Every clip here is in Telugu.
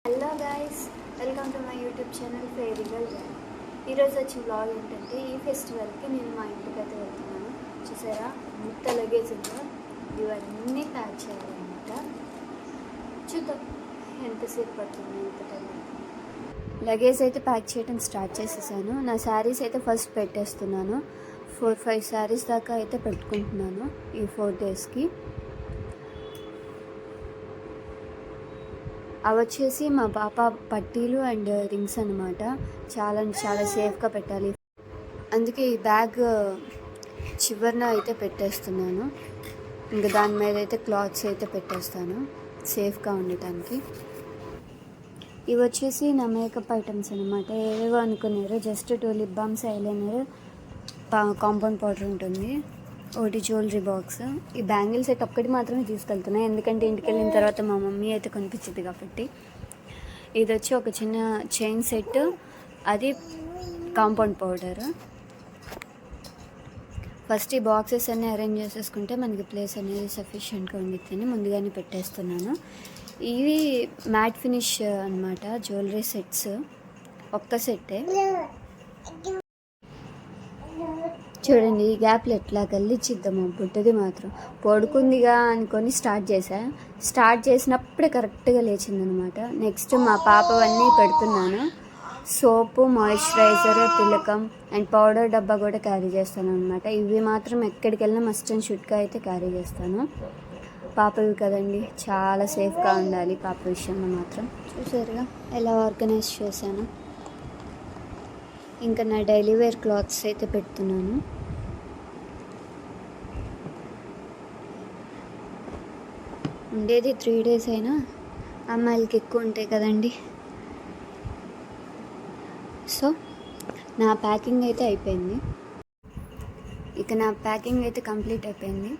Hello guys, welcome to my YouTube channel fairy girl. ఈరోజు వచ్చి బ్లాగ్ ఏంటంటే ఈ ఫెస్టివల్కి నేను మా ఇంటికి అయితే వెళ్తున్నాను. చూసారా ఎంత లగేజ్ ఉందో, ఇవన్నీ ప్యాక్ చేయాలన్నమాట. చూద్దాం ఎంతసేపు పడుతుంది, ఎంత టైం అవుతుంది. లగేజ్ అయితే ప్యాక్ చేయడం స్టార్ట్ చేసేసాను. నా శారీస్ అయితే ఫస్ట్ పెట్టేస్తున్నాను. 4-5 శారీస్ దాకా అయితే పెట్టుకుంటున్నాను ఈ 4 డేస్కి. అవి వచ్చేసి మా పాప పట్టీలు అండ్ రింగ్స్ అనమాట. చాలా సేఫ్గా పెట్టాలి, అందుకే ఈ బ్యాగ్ చివరిన అయితే పెట్టేస్తున్నాను. ఇంకా దాని మీద అయితే క్లాత్స్ అయితే పెట్టేస్తాను సేఫ్గా ఉండటానికి. ఇవి వచ్చేసి నా మేకప్ ఐటమ్స్ అనమాట. ఏవేవో అనుకున్నారు, just 2 lip balms, eyeliner, compound powder ఉంటుంది, ఒకటి జ్యువెలరీ బాక్స్. ఈ బ్యాంగిల్ సెట్ ఒక్కటి మాత్రమే తీసుకెళ్తున్నాను, ఎందుకంటే ఇంటికి వెళ్ళిన తర్వాత మా మమ్మీ అయితే కనిపించింది కాబట్టి. ఇది వచ్చి ఒక చిన్న చైన్ సెట్, అది కాంపౌండ్ పౌడర్. ఫస్ట్ ఈ బాక్సెస్ అన్నీ అరేంజ్ చేసేసుకుంటే మనకి ప్లేస్ అనేది సఫిషియెంట్గా ఉండిద్దని ముందుగానే పెట్టేస్తున్నాను. ఇవి మ్యాట్ ఫినిష్ అనమాట, జ్యువెలరీ సెట్స్, ఒక్క సెట్టే. చూడండి ఈ గ్యాప్లు ఎట్లా గల్లిచ్చిద్దాము. బుట్టది మాత్రం పడుకుందిగా అనుకొని స్టార్ట్ చేసినప్పుడే కరెక్ట్గా లేచిందనమాట. నెక్స్ట్ మా పాపవన్నీ పెడుతున్నాను. సోపు, మాయిశ్చరైజర్, తిలకం అండ్ పౌడర్ డబ్బా కూడా క్యారీ చేస్తాను అనమాట. ఇవి మాత్రం ఎక్కడికి వెళ్ళినా మస్ట్ అండ్ షుడ్గా అయితే క్యారీ చేస్తాను. పాపవి కదండి, చాలా సేఫ్గా ఉండాలి పాప విషయంలో మాత్రం. చూసారుగా ఎలా ఆర్గనైజ్ చేశాను. ఇంకా నా డైలీ వేర్ క్లాత్స్ అయితే పెడుతున్నాను. ఉండేది 3 డేస్ అయినా అమ్మాయిలకి ఎక్కువ ఉంటాయి కదండి. సో నా ప్యాకింగ్ అయితే అయిపోయింది. ఇక నా ప్యాకింగ్ అయితే కంప్లీట్ అయిపోయింది.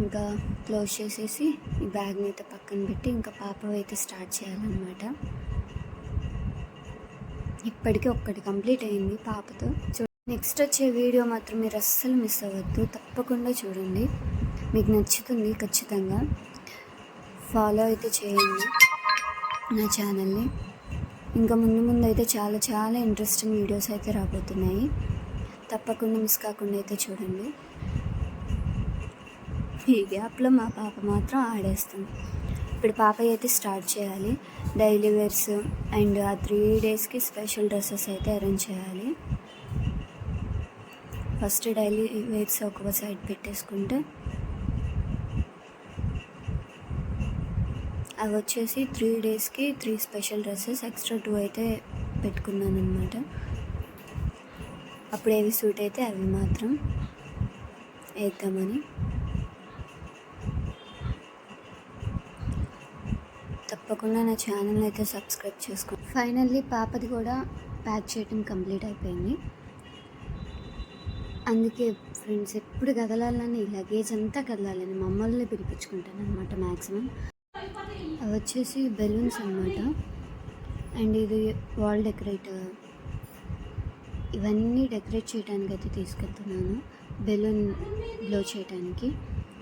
ఇంకా క్లోజ్ చేసేసి ఈ బ్యాగ్ని అయితే పక్కన పెట్టి ఇంకా పాప అయితే స్టార్ట్ చేయాలన్నమాట. ఇప్పటికీ ఒక్కటి కంప్లీట్ అయింది పాపతో. నెక్స్ట్ వచ్చే వీడియో మాత్రం మీరు అస్సలు మిస్ అవ్వద్దు, తప్పకుండా చూడండి. మీకు నచ్చుతుంది, ఖచ్చితంగా ఫాలో అయితే చేయండి నా ఛానల్ని. ఇంకా ముందు అయితే చాలా ఇంట్రెస్టింగ్ వీడియోస్ అయితే రాబోతున్నాయి, తప్పకుండా మిస్ కాకుండా అయితే చూడండి. ఈ గ్యాప్లో మా పాప మాత్రం ఆడేస్తుంది. ఇప్పుడు పాప అయితే స్టార్ట్ చేయాలి. డైలీ వేర్స్ అండ్ ఆ 3 డేస్కి స్పెషల్ డ్రెస్సెస్ అయితే అరేంజ్ చేయాలి. ఫస్ట్ డైలీ వేర్స్ ఒక సైడ్ పెట్టేసుకుంటే, అవి వచ్చేసి 3 డేస్కి 3 స్పెషల్ డ్రెస్సెస్, ఎక్స్ట్రా 2 అయితే పెట్టుకున్నాను అనమాట. అప్పుడు ఏవి సూట్ అయితే అవి మాత్రం వేద్దామని. తప్పకుండా నా ఛానల్ అయితే సబ్స్క్రైబ్ చేసుకోండి. ఫైనల్లీ పాపది కూడా ప్యాక్ చేయడం కంప్లీట్ అయిపోయింది. అందుకే ఫ్రెండ్స్, ఎప్పుడు కదలాలని లగేజ్ అంతా కదలాలని మమ్మల్ని పిలిపించుకుంటాను అనమాట మ్యాక్సిమం. అవి వచ్చేసి బెలూన్స్ అనమాట. అండ్ ఇది వాల్ డెకరేటర్. ఇవన్నీ డెకరేట్ చేయడానికి అయితే తీసుకెళ్తున్నాను, బెలూన్ బ్లో చేయడానికి.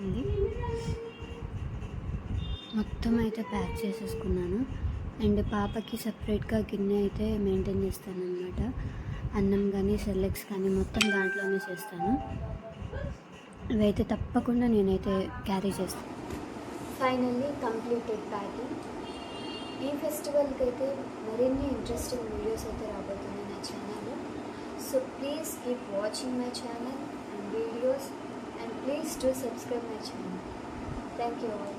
ఇది మొత్తం అయితే ప్యాక్ చేసేసుకున్నాను. అండ్ పాపకి సపరేట్గా గిన్నె అయితే మెయింటైన్ చేస్తాను అనమాట. అన్నం కానీ సెర్లాక్స్ కానీ మొత్తం దాంట్లోనే చేస్తాను. ఇవైతే తప్పకుండా నేనైతే క్యారీ చేస్తాను. Finally completed packing. ఈ ఫెస్టివల్కి అయితే మరిన్ని ఇంట్రెస్టింగ్ వీడియోస్ అయితే రాబోతున్నాయి నా ఛానల్లో. So please keep watching my channel and videos, and please to subscribe my channel. Thank you all.